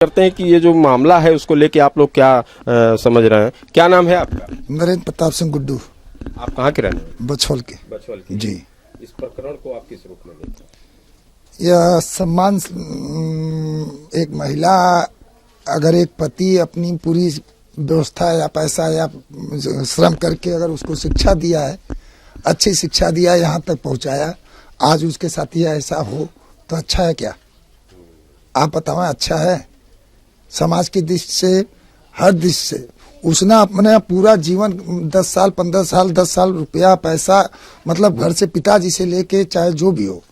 करते हैं कि ये जो मामला है उसको लेके आप लोग क्या समझ रहे हैं। क्या नाम है आपका? नरेंद्र प्रताप सिंह गुड्डू। आप कहाँ के रहने वाले? बछौल के। बछौल के। जी। इस प्रकरण को आप किस रूप में देखते हैं? यह सम्मान, एक महिला अगर एक पति अपनी पूरी व्यवस्था या पैसा या श्रम करके अगर उसको शिक्षा दिया है, अच्छी शिक्षा दिया, यहाँ तक पहुँचाया, आज उसके साथ ही ऐसा हो तो अच्छा है क्या? आप बताओ, अच्छा है? समाज की दृष्टि से, हर दृष्टि से उसने अपने पूरा जीवन 10 साल 15 साल 10 साल रुपया पैसा, मतलब घर से पिताजी से लेके चाहे जो भी हो,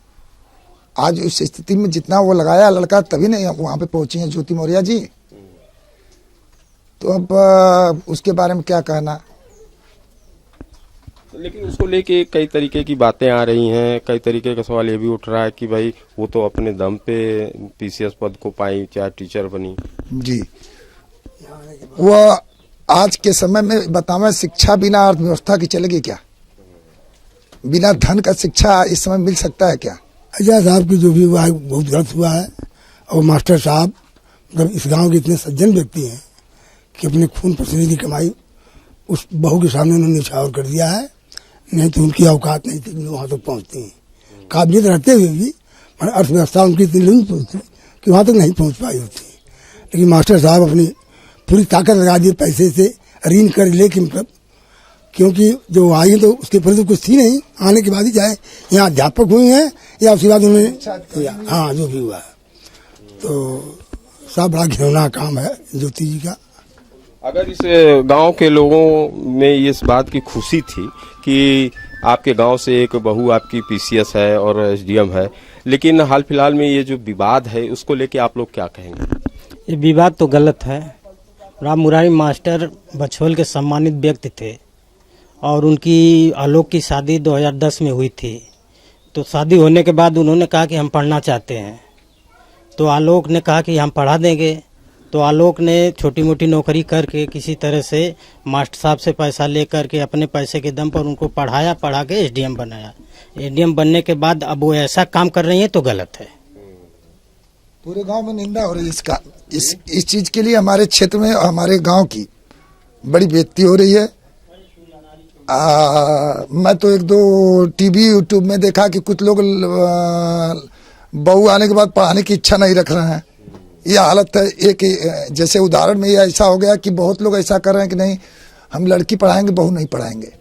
आज उस स्थिति में जितना वो लगाया लड़का, तभी नहीं वहां पे पहुंची है ज्योति मौर्य जी। तो अब उसके बारे में क्या कहना। लेकिन उसको लेके कई तरीके की बातें आ रही हैं, कई तरीके का सवाल ये भी उठ रहा है कि भाई वो तो अपने दम पे पीसीएस पद को पाई, चाहे टीचर बनी। जी, वो आज के समय में बतावे, शिक्षा बिना अर्थव्यवस्था की चलेगी क्या? बिना धन का शिक्षा इस समय मिल सकता है क्या? अजय साहब की जो भी हुआ है बहुत गलत हुआ है। और मास्टर साहब मतलब इस गांव के इतने सज्जन व्यक्ति हैं कि अपने खून पसीने की कमाई उस बहू के सामने उन्होंने न्यौछावर कर दिया है। नहीं तो उनकी औकात नहीं थी वहां तक पहुंचती हैं। काबिलियत रहते हुए भी अर्थव्यवस्था उनकी इतनी नहीं पहुंचती कि वहां तक नहीं पहुंच पाई होती। लेकिन मास्टर साहब अपनी पूरी ताकत लगा दी पैसे से ऋण कर ले कि मतलब, क्योंकि जो आई तो उसके प्रति कुछ थी नहीं, आने के बाद ही चाहे यहाँ अध्यापक हुए हैं या उसके बाद उन्होंने हाँ जो भी हुआ है। तो सब बड़ा घिनौना काम है ज्योति जी का। अगर इस गांव के लोगों में इस बात की खुशी थी कि आपके गांव से एक बहू आपकी पीसीएस है और एसडीएम है, लेकिन हाल फिलहाल में ये जो विवाद है उसको लेके आप लोग क्या कहेंगे? ये विवाद तो गलत है। राम मुरारी मास्टर बछौल के सम्मानित व्यक्ति थे और उनकी आलोक की शादी 2010 में हुई थी। तो शादी होने के बाद उन्होंने कहा कि हम पढ़ना चाहते हैं, तो आलोक ने कहा कि हम पढ़ा देंगे। तो आलोक ने छोटी मोटी नौकरी करके किसी तरह से मास्टर साहब से पैसा लेकर के अपने पैसे के दम पर उनको पढ़ाया, पढ़ा के एसडीएम बनाया। एसडीएम बनने के बाद अब वो ऐसा काम कर रही है तो गलत है। पूरे गांव में निंदा हो रही है इसका। इस चीज के लिए हमारे क्षेत्र में, हमारे गांव की बड़ी बेइज्जती हो रही है। मैं तो एक दो टीवी यूट्यूब में देखा कि कुछ लोग बहू आने के बाद पढ़ाने की इच्छा नहीं रख रहे हैं। यह हालत है। एक जैसे उदाहरण में यह ऐसा हो गया कि बहुत लोग ऐसा कर रहे हैं कि नहीं, हम लड़की पढ़ाएंगे, बहू नहीं पढ़ाएंगे।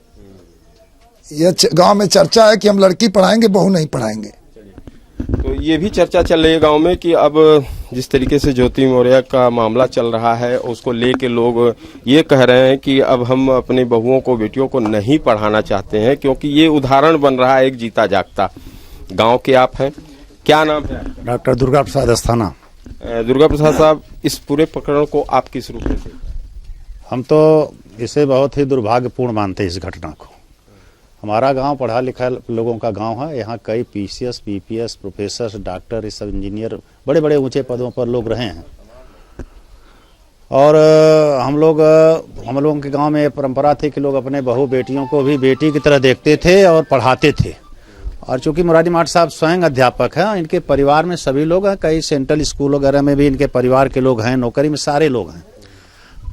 यह गांव में चर्चा है कि हम लड़की पढ़ाएंगे, बहू नहीं पढ़ाएंगे। तो ये भी चर्चा चल रही है गांव में कि अब जिस तरीके से ज्योति मौर्य का मामला चल रहा है उसको लेके लोग ये कह रहे हैं कि अब हम अपने बहुओं को, बेटियों को नहीं पढ़ाना चाहते हैं, क्योंकि ये उदाहरण बन रहा है एक जीता जागता। गांव के आप हैं, क्या नाम है? डॉक्टर दुर्गा प्रसाद अस्थाना। दुर्गा प्रसाद साहब, इस पूरे प्रकरण को आप किस रूप में देखते हैं? हम तो इसे बहुत ही दुर्भाग्यपूर्ण मानते हैं इस घटना को। हमारा गांव पढ़ा लिखा लोगों का गांव है। यहाँ कई पीसीएस, पीपीएस, प्रोफेसर, डॉक्टर, ये सब इंजीनियर, बड़े बड़े ऊंचे पदों पर लोग रहे हैं। और हम लोगों के गांव में परंपरा थी कि लोग अपने बहू बेटियों को भी बेटी की तरह देखते थे और पढ़ाते थे। और चूंकि मुरारी मास्टर साहब स्वयं अध्यापक हैं, इनके परिवार में सभी लोग हैं, कई सेंट्रल स्कूल वगैरह में भी इनके परिवार के लोग हैं, नौकरी में सारे लोग हैं।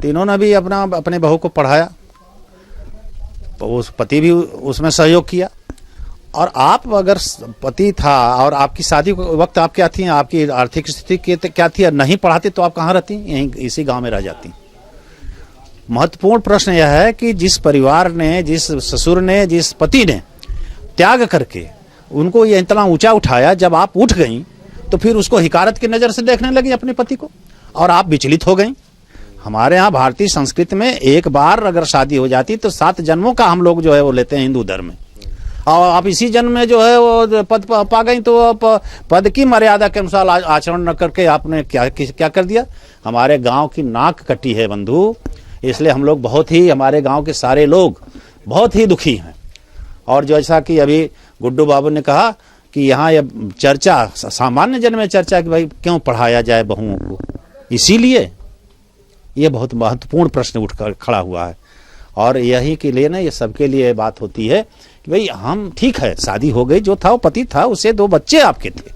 तो इन्होंने भी अपने बहू को पढ़ाया, उस पति भी उसमें सहयोग किया। और आप अगर पति था और आपकी शादी वक्त आप क्या थी, आपकी आर्थिक स्थिति क्या थी, नहीं पढ़ाते तो आप कहाँ रहती? यहीं इसी गांव में रह जाती। महत्वपूर्ण प्रश्न यह है कि जिस परिवार ने, जिस ससुर ने, जिस पति ने त्याग करके उनको ये इतना ऊंचा उठाया, जब आप उठ गई तो फिर उसको हिकारत की नजर से देखने लगी अपने पति को, और आप विचलित हो गई। हमारे यहाँ भारतीय संस्कृति में एक बार अगर शादी हो जाती तो 7 जन्मों का हम लोग जो है वो लेते हैं हिंदू धर्म में। और आप इसी जन्म में जो है वो पद पा गई तो आप पद की मर्यादा के अनुसार आचरण न करके आपने क्या कर दिया? हमारे गांव की नाक कटी है बंधु। इसलिए हम लोग बहुत ही, हमारे गांव के सारे लोग बहुत ही दुखी हैं। और जैसा कि अभी गुड्डू बाबू ने कहा कि यहाँ यह चर्चा, सामान्य जन में चर्चा कि भाई क्यों पढ़ाया जाए बहुओं को, इसीलिए ये बहुत महत्वपूर्ण प्रश्न उठ कर खड़ा हुआ है। और यही के लिए ना, ये सबके लिए बात होती है कि भाई हम ठीक है, शादी हो गई, जो था वो पति था, उससे 2 बच्चे आपके थे,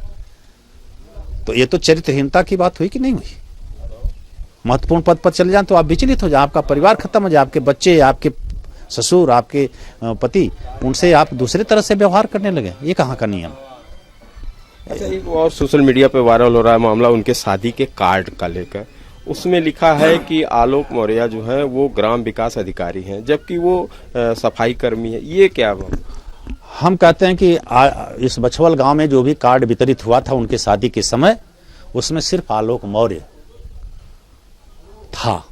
तो ये तो चरित्रहीनता की बात हुई कि नहीं हुई? महत्वपूर्ण पद पर चले जाएं तो आप विचलित हो जाए, आपका परिवार खत्म हो जाए, आपके बच्चे, आपके ससुर, आपके पति, उनसे आप दूसरे तरह से व्यवहार करने लगे। ये कहाँ का नियम? अच्छा, एक और सोशल मीडिया पे वायरल हो रहा है मामला उनके शादी के कार्ड का लेकर। उसमें लिखा है कि आलोक मौर्य जो है वो ग्राम विकास अधिकारी हैं, जबकि वो सफाई कर्मी है। ये क्या हम कहते हैं कि इस बछवल गांव में जो भी कार्ड वितरित हुआ था उनके शादी के समय, उसमें सिर्फ आलोक मौर्य था,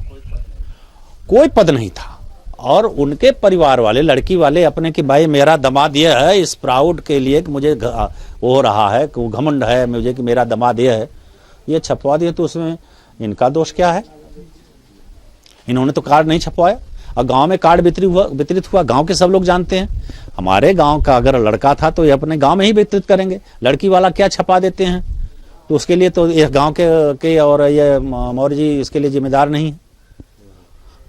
कोई पद नहीं था। और उनके परिवार वाले, लड़की वाले अपने कि भाई मेरा दामाद यह है, इस प्राउड के लिए कि मुझे वो हो रहा है, कि घमंड है मुझे कि मेरा दामाद यह है, ये छपवा दिए। तो उसमें इनका दोष क्या है? इन्होंने तो कार्ड नहीं छपवाया। और गांव में कार्ड वितरित हुआ, गांव के सब लोग जानते हैं। हमारे गांव का अगर लड़का था तो ये अपने गांव में ही वितरित करेंगे, लड़की वाला क्या छपा देते हैं? तो उसके लिए तो ये गांव के और ये मौर्य जी इसके लिए जिम्मेदार नहीं है।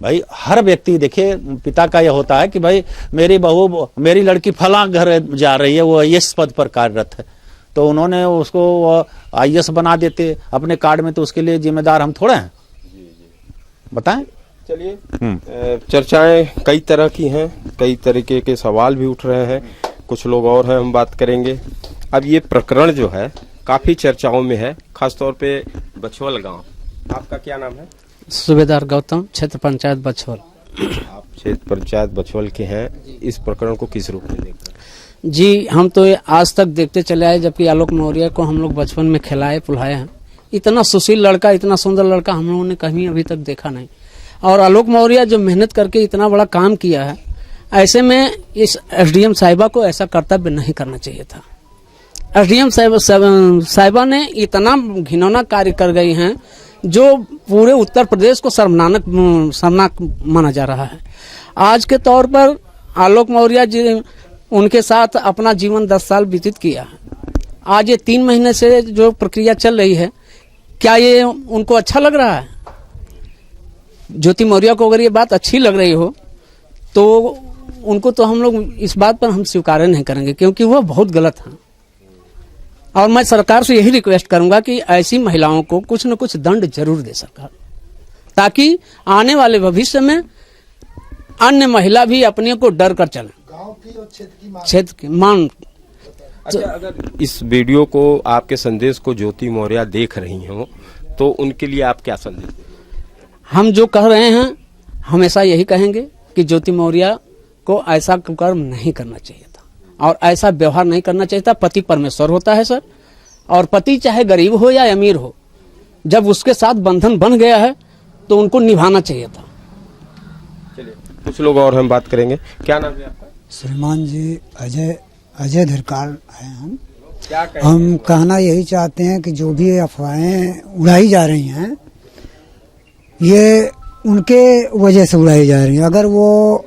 भाई हर व्यक्ति, देखिए पिता का यह होता है कि भाई मेरी बहू, मेरी लड़की फला घर जा रही है, वो IAS पद पर कार्यरत है, तो उन्होंने उसको IAS बना देते अपने कार्ड में, तो उसके लिए जिम्मेदार हम थोड़े हैं? बताएं। चलिए, चर्चाएं कई तरह की हैं, कई तरीके के सवाल भी उठ रहे हैं, कुछ लोग और हैं, हम बात करेंगे। अब ये प्रकरण जो है काफी चर्चाओं में है, खासतौर पे बछवल गांव। आपका क्या नाम है? सूबेदार गौतम, क्षेत्र पंचायत बछवल। आप क्षेत्र पंचायत बछवल के हैं। इस प्रकरण को किस रूप में देखते हैं? जी, हम तो आज तक देखते चले आए, जबकि आलोक मौर्य को हम लोग बचपन में खिलाए पुलाए हैं। इतना सुशील लड़का, इतना सुंदर लड़का हम लोगों ने कहीं अभी तक देखा नहीं। और आलोक मौर्य जो मेहनत करके इतना बड़ा काम किया है, ऐसे में इस SDM साहिबा को ऐसा कर्तव्य नहीं करना चाहिए था। SDM साहिबा ने इतना घिनौना कार्य कर गई हैं जो पूरे उत्तर प्रदेश को शर्मनाक माना जा रहा है। आज के तौर पर आलोक मौर्य जी, उनके साथ अपना जीवन 10 साल व्यतीत किया है। आज ये 3 महीने से जो प्रक्रिया चल रही है, क्या ये उनको अच्छा लग रहा है? ज्योति मौर्य को अगर ये बात अच्छी लग रही हो तो उनको तो हम लोग इस बात पर हम स्वीकार नहीं करेंगे, क्योंकि वह बहुत गलत है। और मैं सरकार से यही रिक्वेस्ट करूंगा कि ऐसी महिलाओं को कुछ न कुछ दंड जरूर दे सरकार, ताकि आने वाले भविष्य में अन्य महिला भी अपने को डर कर चले। गांव की और क्षेत्र की मांग। अच्छा, अगर इस वीडियो को, आपके संदेश को ज्योति मौर्य देख रही हो तो उनके लिए आप क्या संदेश देंगे? हम जो कह रहे हैं हमेशा यही कहेंगे कि ज्योति मौर्य को ऐसा कर्म नहीं करना चाहिए था और ऐसा व्यवहार नहीं करना चाहिए था। पति परमेश्वर होता है सर, और पति चाहे गरीब हो या अमीर हो, जब उसके साथ बंधन बन गया है तो उनको निभाना चाहिए था। चलिए, कुछ लोग और हम बात करेंगे। क्या नाम है आपका? सलमान जी, अजय धरकार हैं हम। क्या हम कहना यही चाहते हैं कि जो भी अफवाहें उड़ाई जा रही हैं, ये उनके वजह से उड़ाई जा रही हैं। अगर वो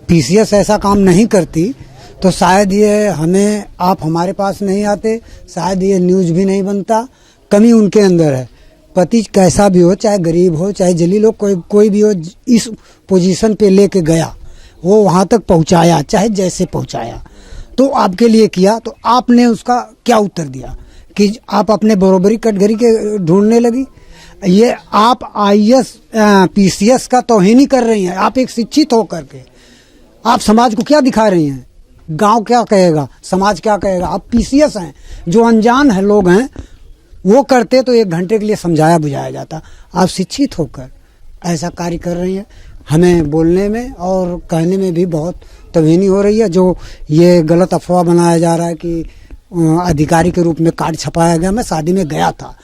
PCS ऐसा काम नहीं करती तो शायद ये आप हमारे पास नहीं आते, शायद ये न्यूज़ भी नहीं बनता। कमी उनके अंदर है। पति कैसा भी हो, चाहे गरीब हो चाहे जलील हो, कोई भी हो, इस पोजीशन पे लेके गया, वो वहां तक पहुंचाया, चाहे जैसे पहुंचाया, तो आपके लिए किया, तो आपने उसका क्या उत्तर दिया कि आप अपने बरोबरी कटघरी के ढूंढने लगी? ये आप IAS PCS का तौहीन ही कर रही हैं। आप एक शिक्षित होकर के आप समाज को क्या दिखा रही हैं? गांव क्या कहेगा, समाज क्या कहेगा? आप PCS हैं, जो अनजान है लोग हैं, वो करते तो 1 घंटे के लिए समझाया बुझाया जाता। आप शिक्षित होकर ऐसा कार्य कर रही हैं। हमें बोलने में और कहने में भी बहुत तवीनी हो रही है। जो ये गलत अफवाह बनाया जा रहा है कि अधिकारी के रूप में कार्ड छपाया गया, मैं शादी में गया था,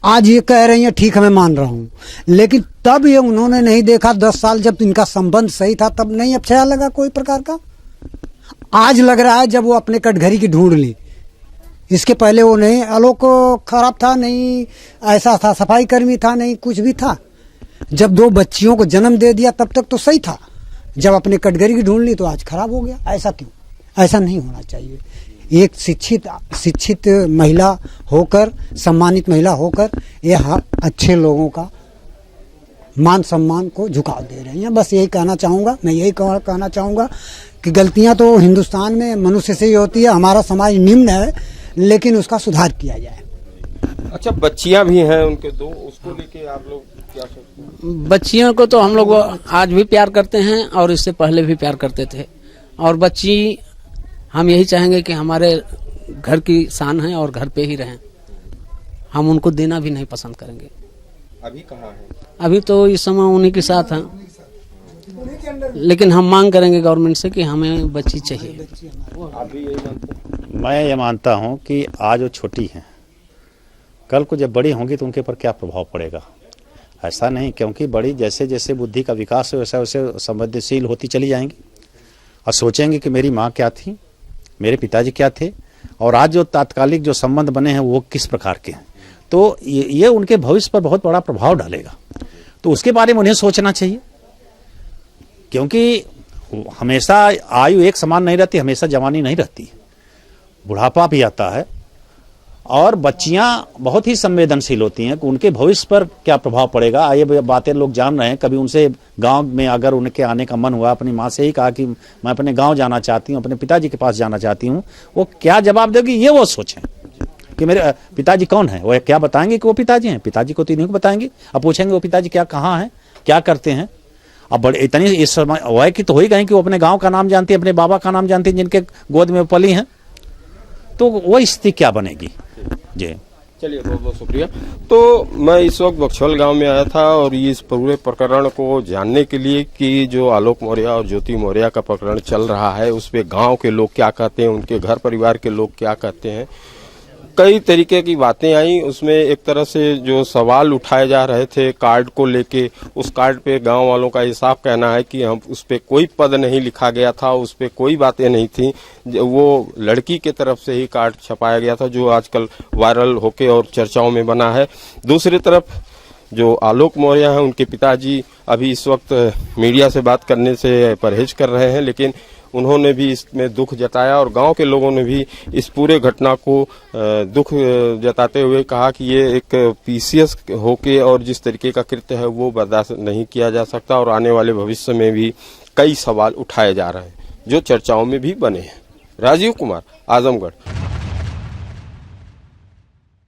आज ये कह रही हैं, ठीक है मैं मान रहा हूँ, लेकिन तब ये उन्होंने नहीं देखा। 10 साल जब इनका संबंध सही था तब नहीं अच्छा लगा कोई प्रकार का। आज लग रहा है जब वो अपने कटघरी की ढूंढ ली। इसके पहले वो नहीं, आलोक खराब था, नहीं ऐसा था, सफाई कर्मी था, नहीं कुछ भी था। जब 2 बच्चियों को जन्म दे दिया तब तक तो सही था, जब अपने कटघरी की ढूंढ ली तो आज खराब हो गया। ऐसा क्यों? ऐसा नहीं होना चाहिए। एक शिक्षित महिला होकर, सम्मानित महिला होकर, यह अच्छे लोगों का मान सम्मान को झुकाव दे रही हैं। बस यही कहना चाहूँगा, मैं यही कहना चाहूँगा कि गलतियाँ तो हिंदुस्तान में मनुष्य से ही होती है। हमारा समाज निम्न है, लेकिन उसका सुधार किया जाए। अच्छा, बच्चियां भी हैं उनके दो, उसको लेके आप लोग क्या सोचते हैं? बच्चियों को तो हम लोग आज भी प्यार करते हैं और इससे पहले भी प्यार करते थे, और बच्ची हम यही चाहेंगे कि हमारे घर की शान है और घर पे ही रहें। हम उनको देना भी नहीं पसंद करेंगे। अभी कहाँ है? अभी तो इस समय उन्हीं के साथ हैं, लेकिन हम मांग करेंगे गवर्नमेंट से कि हमें बच्ची चाहिए। आप भी यही मानते हैं? मैं ये मानता हूँ कि आज वो छोटी हैं, कल को जब बड़ी होंगी तो उनके ऊपर क्या प्रभाव पड़ेगा, ऐसा नहीं, क्योंकि बड़ी जैसे जैसे बुद्धि का विकास हो वैसे वैसे संवेदनशील होती चली जाएंगी और सोचेंगे कि मेरी माँ क्या थी, मेरे पिताजी क्या थे, और आज जो तात्कालिक जो संबंध बने हैं वो किस प्रकार के हैं, तो ये उनके भविष्य पर बहुत बड़ा प्रभाव डालेगा। तो उसके बारे में उन्हें सोचना चाहिए, क्योंकि हमेशा आयु एक समान नहीं रहती, हमेशा जवानी नहीं रहती, बुढ़ापा भी आता है, और बच्चियां बहुत ही संवेदनशील होती हैं कि उनके भविष्य पर क्या प्रभाव पड़ेगा। ये बातें लोग जान रहे हैं। कभी उनसे गांव में अगर उनके आने का मन हुआ, अपनी माँ से ही कहा कि मैं अपने गांव जाना चाहती हूँ, अपने पिताजी के पास जाना चाहती हूँ, वो क्या जवाब देगी ये वो सोचें कि मेरे पिताजी कौन है। वो क्या बताएंगे कि वो पिताजी हैं? पिताजी को तो इन्हीं को बताएंगे। अब पूछेंगे वो पिताजी क्या कहाँ हैं, क्या करते हैं। अब बड़े इतनी इस समय वह की तो हो ही गए कि वो अपने गाँव का नाम जानती है, अपने बाबा का नाम जानती है, जिनके गोद में पली हैं, तो वो स्थिति क्या बनेगी जी। चलिए, बहुत बहुत शुक्रिया। तो मैं इस वक्त बक्सौल गांव में आया था और ये इस पूरे प्रकरण को जानने के लिए कि जो आलोक मौर्य और ज्योति मौर्य का प्रकरण चल रहा है उस पे गांव के लोग क्या कहते हैं, उनके घर परिवार के लोग क्या कहते हैं। कई तरीके की बातें आई। उसमें एक तरह से जो सवाल उठाए जा रहे थे कार्ड को लेके, उस कार्ड पे गांव वालों का ये साफ कहना है कि हम उस पे कोई पद नहीं लिखा गया था, उस पे कोई बातें नहीं थी, वो लड़की के तरफ से ही कार्ड छपाया गया था, जो आजकल वायरल होके और चर्चाओं में बना है। दूसरी तरफ जो आलोक मौर्य हैं, उनके पिताजी अभी इस वक्त मीडिया से बात करने से परहेज कर रहे हैं, लेकिन उन्होंने भी इसमें दुख जताया और गांव के लोगों ने भी इस पूरे घटना को दुख जताते हुए कहा कि ये एक पीसीएस होके और जिस तरीके का कृत्य है वो बर्दाश्त नहीं किया जा सकता और आने वाले भविष्य में भी कई सवाल उठाए जा रहे हैं जो चर्चाओं में भी बने हैं। राजीव कुमार, आजमगढ़।